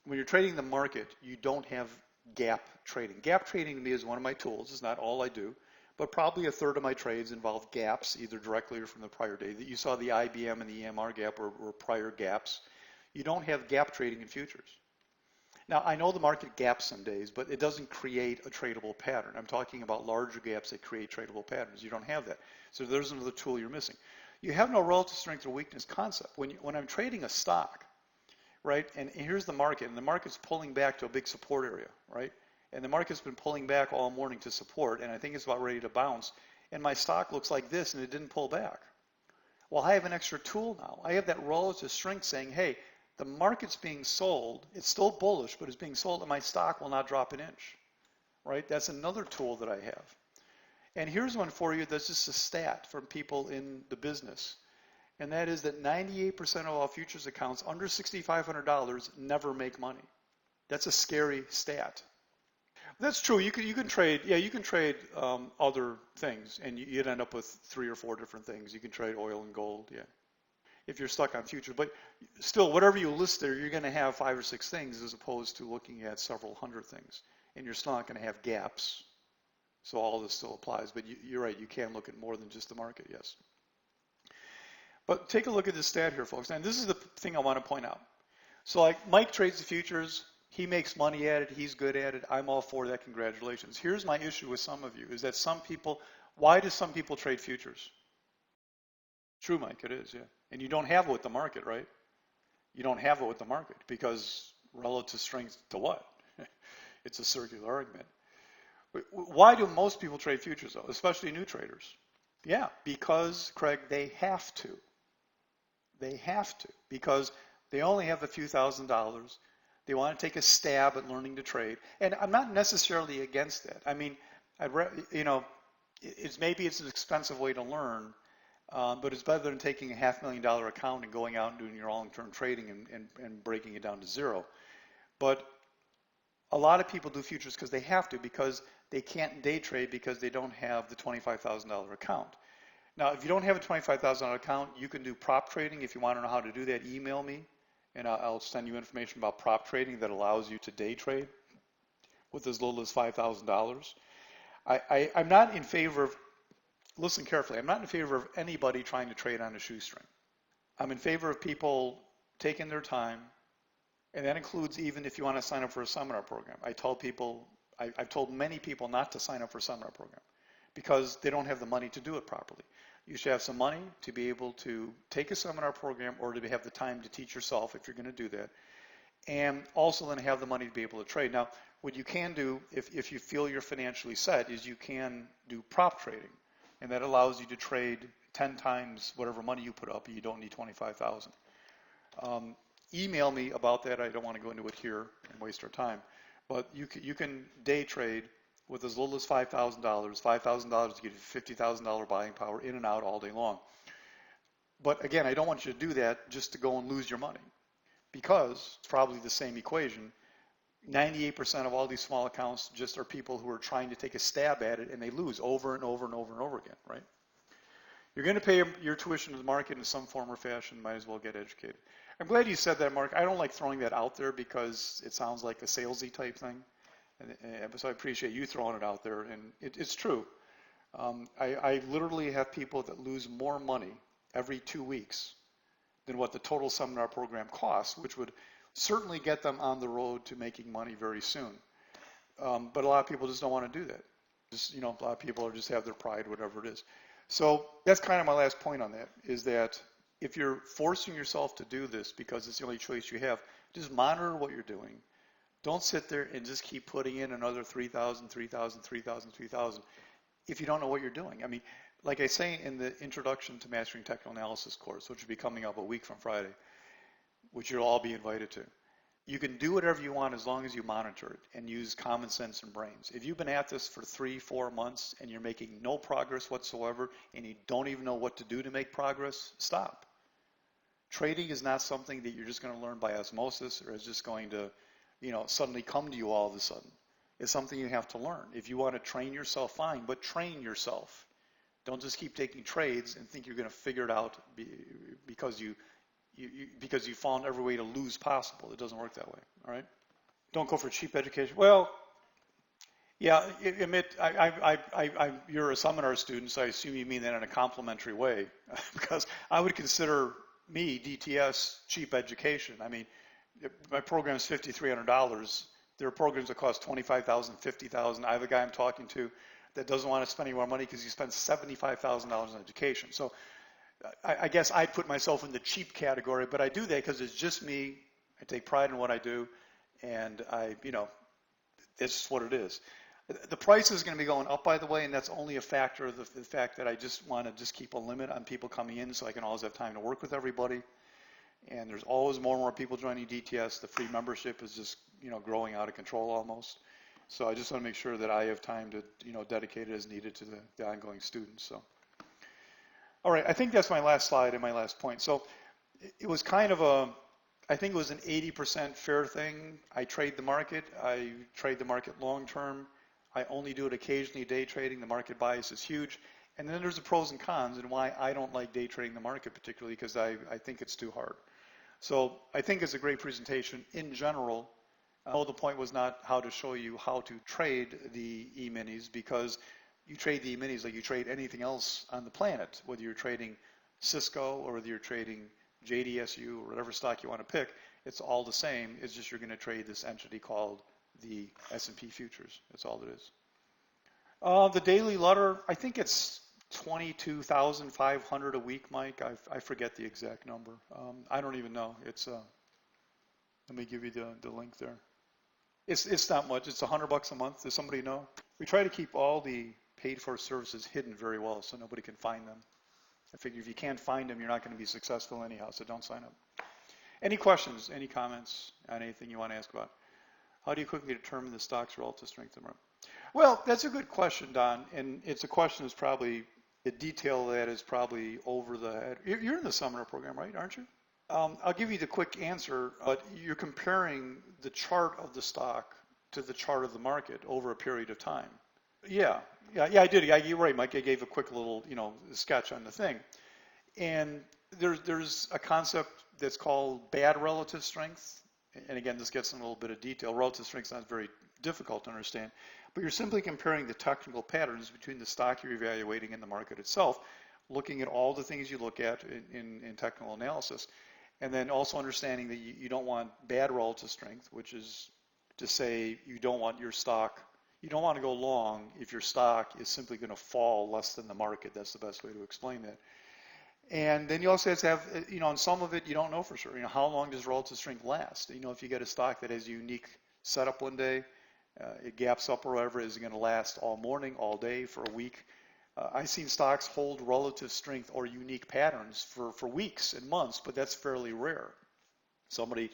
When you're trading the market, you don't have gap trading. Gap trading to me is one of my tools. It's not all I do, but probably a third of my trades involve gaps, either directly or from the prior day. You saw the IBM and the EMR gap or prior gaps. You don't have gap trading in futures. Now, I know the market gaps some days, but it doesn't create a tradable pattern. I'm talking about larger gaps that create tradable patterns. You don't have that. So there's another tool you're missing. You have no relative strength or weakness concept. When I'm trading a stock, right, and here's the market, and the market's pulling back to a big support area, right? And the market's been pulling back all morning to support, and I think it's about ready to bounce, and my stock looks like this, and it didn't pull back. Well, I have an extra tool now. I have that relative strength saying, hey, the market's being sold. It's still bullish, but it's being sold, and my stock will not drop an inch, right? That's another tool that I have. And here's one for you that's just a stat from people in the business, and that is that 98% of all futures accounts under $6,500 never make money. That's a scary stat. That's true. You can trade. Yeah, you can trade other things, and you'd end up with 3 or 4 different things. You can trade oil and gold. Yeah. If you're stuck on futures, but still, whatever you list there, you're going to have 5 or 6 things as opposed to looking at several hundred things, and you're still not going to have gaps. So all this still applies, but you're right. You can look at more than just the market. Yes. But take a look at this stat here, folks. And this is the thing I want to point out. So like Mike trades the futures, He makes money at it. He's good at it. I'm all for that. Congratulations. Here's my issue with some of you is that some people, why do some people trade futures? True, Mike, it is, yeah. And you don't have it with the market, right? You don't have it with the market because relative strength to what? It's a circular argument. Why do most people trade futures though, especially new traders? Yeah, because, Craig, they have to. They have to because they only have a few $1,000s. They want to take a stab at learning to trade. And I'm not necessarily against that. I mean, maybe it's an expensive way to learn, but it's better than taking a $500,000 account and going out and doing your long-term trading and breaking it down to zero. But a lot of people do futures because they have to, because they can't day trade because they don't have the $25,000 account. Now, if you don't have a $25,000 account, you can do prop trading. If you want to know how to do that, email me, and I'll send you information about prop trading that allows you to day trade with as little as $5,000. I'm not in favor of, listen carefully, I'm not in favor of anybody trying to trade on a shoestring. I'm in favor of people taking their time, and that includes even if you want to sign up for a seminar program. I've told many people not to sign up for a seminar program because they don't have the money to do it properly. You should have some money to be able to take a seminar program or to have the time to teach yourself if you're going to do that, and also then have the money to be able to trade. Now, what you can do if you feel you're financially set is you can do prop trading, and that allows you to trade 10 times whatever money you put up, and you don't need 25,000. Email me about that. I don't want to go into it here and waste our time, but you can day trade with as little as $5,000. $5,000 to give you $50,000 buying power in and out all day long. But again, I don't want you to do that just to go and lose your money, because it's probably the same equation. 98% of all these small accounts just are people who are trying to take a stab at it, and they lose over and over and over and over again, right? You're going to pay your tuition to the market in some form or fashion. Might as well get educated. I'm glad you said that, Mark. I don't like throwing that out there because it sounds like a salesy type thing. So I appreciate you throwing it out there, and it's true. I literally have people that lose more money every 2 weeks than what the total seminar program costs, which would certainly get them on the road to making money very soon. But a lot of people just don't want to do that. A lot of people just have their pride, whatever it is. So that's kind of my last point on that, is that if you're forcing yourself to do this because it's the only choice you have, just monitor what you're doing. Don't sit there and just keep putting in another 3,000, 3,000, 3,000, 3,000 if you don't know what you're doing. I mean, like I say in the Introduction to Mastering Technical Analysis course, which will be coming up a week from Friday, which you'll all be invited to. You can do whatever you want as long as you monitor it and use common sense and brains. If you've been at this for 3-4 months and you're making no progress whatsoever and you don't even know what to do to make progress, stop. Trading is not something that you're just going to learn by osmosis or is just going to suddenly come to you all of a sudden. It's something you have to learn. If you want to train yourself, fine, but train yourself. Don't just keep taking trades and think you're going to figure it out because you found every way to lose possible. It doesn't work that way, all right? Don't go for cheap education. Well, yeah, you're a seminar student, so I assume you mean that in a complimentary way, because I would consider me, DTS, cheap education. I mean, my program is $5,300. There are programs that cost $25,000, $50,000. I have a guy I'm talking to that doesn't want to spend any more money because he spends $75,000 in education. So I guess I put myself in the cheap category, but I do that because it's just me. I take pride in what I do, and it's just what it is. The price is going to be going up, by the way, and that's only a factor of the fact that I just want to keep a limit on people coming in so I can always have time to work with everybody. And there's always more and more people joining DTS. The free membership is just growing out of control almost. So I just want to make sure that I have time to dedicate it as needed to the ongoing students. So. All right, I think that's my last slide and my last point. So it was kind of I think it was an 80% fair thing. I trade the market. I trade the market long term. I only do it occasionally day trading. The market bias is huge. And then there's the pros and cons and why I don't like day trading the market particularly, because I think it's too hard. So I think it's a great presentation in general. The point was not how to show you how to trade the E-minis, because you trade the E-minis like you trade anything else on the planet, whether you're trading Cisco or whether you're trading JDSU or whatever stock you want to pick. It's all the same. It's just you're going to trade this entity called the S&P futures. That's all it is. The daily letter, I think it's 22,500 a week, Mike. I forget the exact number. I don't even know. Let me give you the link there. It's not much. It's $100 a month. Does somebody know? We try to keep all the paid for services hidden very well so nobody can find them. I figure if you can't find them, you're not going to be successful anyhow, so don't sign up. Any questions, any comments on anything you want to ask about? How do you quickly determine the stock's relative strength? Well, that's a good question, Don, and it's a question that's probably, the detail of that is probably over the head. You're in the seminar program, right, aren't you? I'll give you the quick answer, but you're comparing the chart of the stock to the chart of the market over a period of time. Yeah, I did. You're right, Mike. I gave a quick little, sketch on the thing. And there's a concept that's called bad relative strength. And again, this gets in a little bit of detail. Relative strength is not very difficult to understand, but you're simply comparing the technical patterns between the stock you're evaluating and the market itself, looking at all the things you look at in technical analysis. And then also understanding that you don't want bad relative strength, which is to say you don't want your stock, you don't want to go long if your stock is simply going to fall less than the market. That's the best way to explain that. And then you also have to have, on some of it, you don't know for sure. How long does relative strength last? If you get a stock that has a unique setup one day, it gaps up or whatever, is it going to last all morning, all day, for a week? I've seen stocks hold relative strength or unique patterns for weeks and months, but that's fairly rare. Somebody,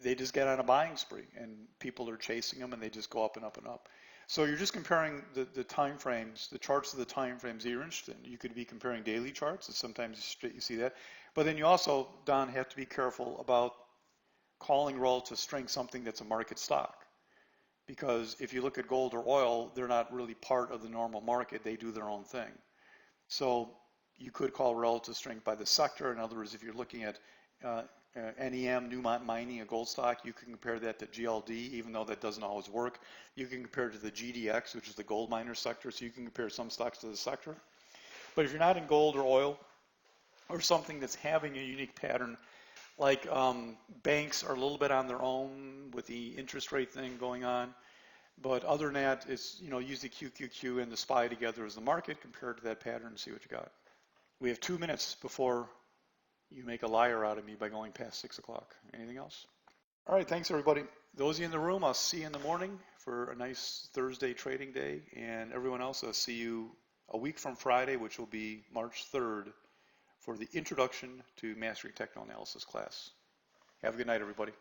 they just get on a buying spree and people are chasing them and they just go up and up and up. So you're just comparing the time frames, the charts of the time frames that you're interested in. You could be comparing daily charts, and sometimes you see that. But then you also, Don, have to be careful about calling relative strength something that's a market stock. Because if you look at gold or oil, they're not really part of the normal market. They do their own thing. So you could call relative strength by the sector. In other words, if you're looking at NEM, Newmont Mining, a gold stock, you can compare that to GLD, even though that doesn't always work. You can compare it to the GDX, which is the gold miner sector, so you can compare some stocks to the sector. But if you're not in gold or oil, or something that's having a unique pattern, like banks are a little bit on their own with the interest rate thing going on. But other than that, it's, use the QQQ and the SPY together as the market compared to that pattern and see what you got. We have 2 minutes before you make a liar out of me by going past 6 o'clock. Anything else? All right, thanks everybody. Those of you in the room, I'll see you in the morning for a nice Thursday trading day. And everyone else, I'll see you a week from Friday, which will be March 3rd, for the Introduction to Mastering Techno Analysis class. Have a good night, everybody.